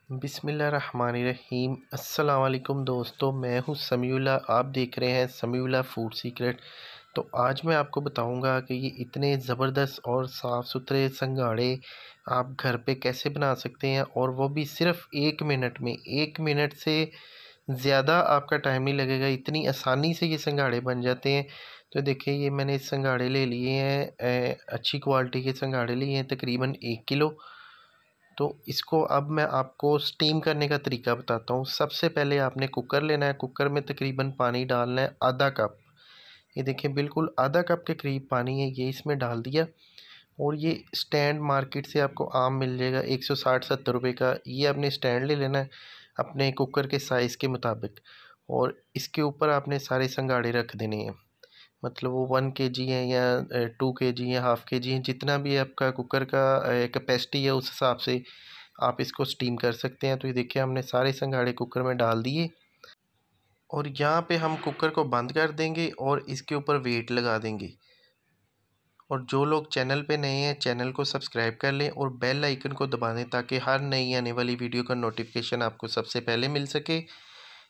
बिस्मिल्लाहिर्रहमानिर्रहीम। अस्सलाम वालेकुम दोस्तों, मैं हूँ समीउल्लाह। आप देख रहे हैं समीउल्लाह फूड सीक्रेट। तो आज मैं आपको बताऊंगा कि ये इतने ज़बरदस्त और साफ़ सुथरे संघाड़े आप घर पे कैसे बना सकते हैं, और वो भी सिर्फ़ 1 मिनट में। 1 मिनट से ज़्यादा आपका टाइम नहीं लगेगा, इतनी आसानी से ये संघाड़े बन जाते हैं। तो देखिए, ये मैंने संघाड़े ले लिए हैं, अच्छी क्वालिटी के संघाड़े लिए हैं, तकरीबन 1 किलो। तो इसको अब मैं आपको स्टीम करने का तरीका बताता हूँ। सबसे पहले आपने कुकर लेना है। कुकर में तकरीबन पानी डालना है आधा कप। ये देखिए, बिल्कुल आधा कप के करीब पानी है, ये इसमें डाल दिया। और ये स्टैंड मार्केट से आपको आम मिल जाएगा 160-70 रुपये का। ये आपने स्टैंड ले लेना है अपने कुकर के साइज़ के मुताबिक, और इसके ऊपर आपने सारे संगाड़े रख देने हैं। मतलब वो 1 kg है या 2 kg या हाफ़ के जी है, जितना भी आपका कुकर का कैपेसिटी है, उस हिसाब से आप इसको स्टीम कर सकते हैं। तो ये देखिए, हमने सारे संघाड़े कुकर में डाल दिए, और यहाँ पे हम कुकर को बंद कर देंगे और इसके ऊपर वेट लगा देंगे। और जो लोग चैनल पे नए हैं, चैनल को सब्सक्राइब कर लें और बेल आइकन को दबा दें, ताकि हर नई आने वाली वीडियो का नोटिफिकेशन आपको सबसे पहले मिल सके।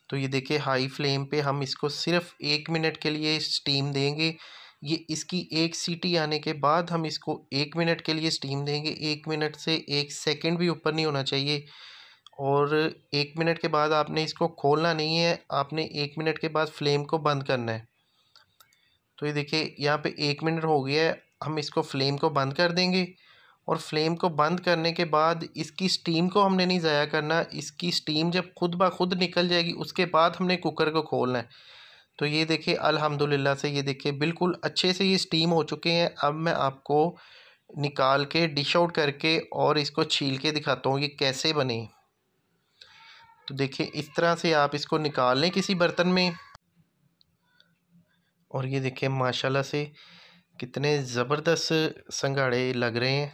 तो ये देखिए, हाई फ्लेम पे हम इसको सिर्फ 1 मिनट के लिए स्टीम देंगे। ये इसकी एक सीटी आने के बाद हम इसको 1 मिनट के लिए स्टीम देंगे। 1 मिनट से 1 सेकंड भी ऊपर नहीं होना चाहिए। और 1 मिनट के बाद आपने इसको खोलना नहीं है, आपने 1 मिनट के बाद फ्लेम को बंद करना है। तो ये देखिए, यहाँ पे 1 मिनट हो गया है, हम इसको फ्लेम को बंद कर देंगे। और फ्लेम को बंद करने के बाद इसकी स्टीम को हमने नहीं ज़ाया करना। इसकी स्टीम जब खुद ब खुद निकल जाएगी, उसके बाद हमने कुकर को खोलना है। तो ये देखिए, अल्हम्दुलिल्लाह से ये देखिए बिल्कुल अच्छे से ये स्टीम हो चुके हैं। अब मैं आपको निकाल के डिश आउट करके और इसको छील के दिखाता हूँ ये कैसे बने। तो देखिए, इस तरह से आप इसको निकाल लें किसी बर्तन में। और ये देखिए, माशाल्लाह से कितने ज़बरदस्त संघाड़े लग रहे हैं।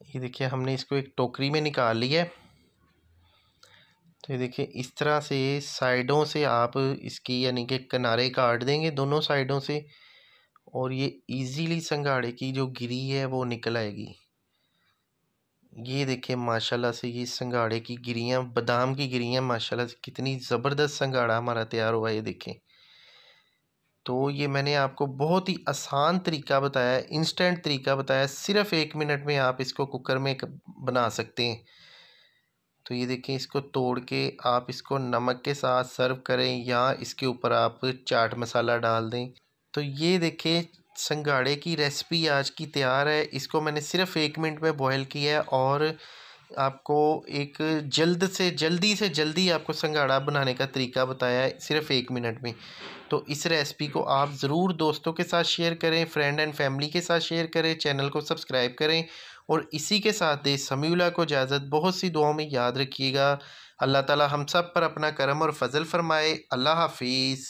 ये देखिए, हमने इसको एक टोकरी में निकाल लिया है। तो ये देखिए, इस तरह से साइडों से आप इसकी यानी कि किनारे काट देंगे दोनों साइडों से, और ये इजीली संघाड़े की जो गिरी है वो निकल आएगी। ये देखिए, माशाल्लाह से ये संघाड़े की गिरियाँ, बादाम की गिरियाँ, माशाल्लाह से कितनी ज़बरदस्त संघाड़ा हमारा तैयार हुआ है, ये देखें। तो ये मैंने आपको बहुत ही आसान तरीका बताया है, इंस्टेंट तरीका बताया है। सिर्फ 1 मिनट में आप इसको कुकर में बना सकते हैं। तो ये देखिए, इसको तोड़ के आप इसको नमक के साथ सर्व करें, या इसके ऊपर आप चाट मसाला डाल दें। तो ये देखिए, संघाड़े की रेसिपी आज की तैयार है। इसको मैंने सिर्फ 1 मिनट में बॉयल किया है, और आपको एक जल्दी से जल्दी आपको संघाड़ा बनाने का तरीका बताया है सिर्फ 1 मिनट में। तो इस रेसिपी को आप ज़रूर दोस्तों के साथ शेयर करें, फ्रेंड एंड फैमिली के साथ शेयर करें, चैनल को सब्सक्राइब करें, और इसी के साथ दे समीउल्लाह को इजाज़त। बहुत सी दुआओं में याद रखिएगा। अल्लाह ताला हम सब पर अपना करम और फजल फरमाए। अल्लाह हाफिज़।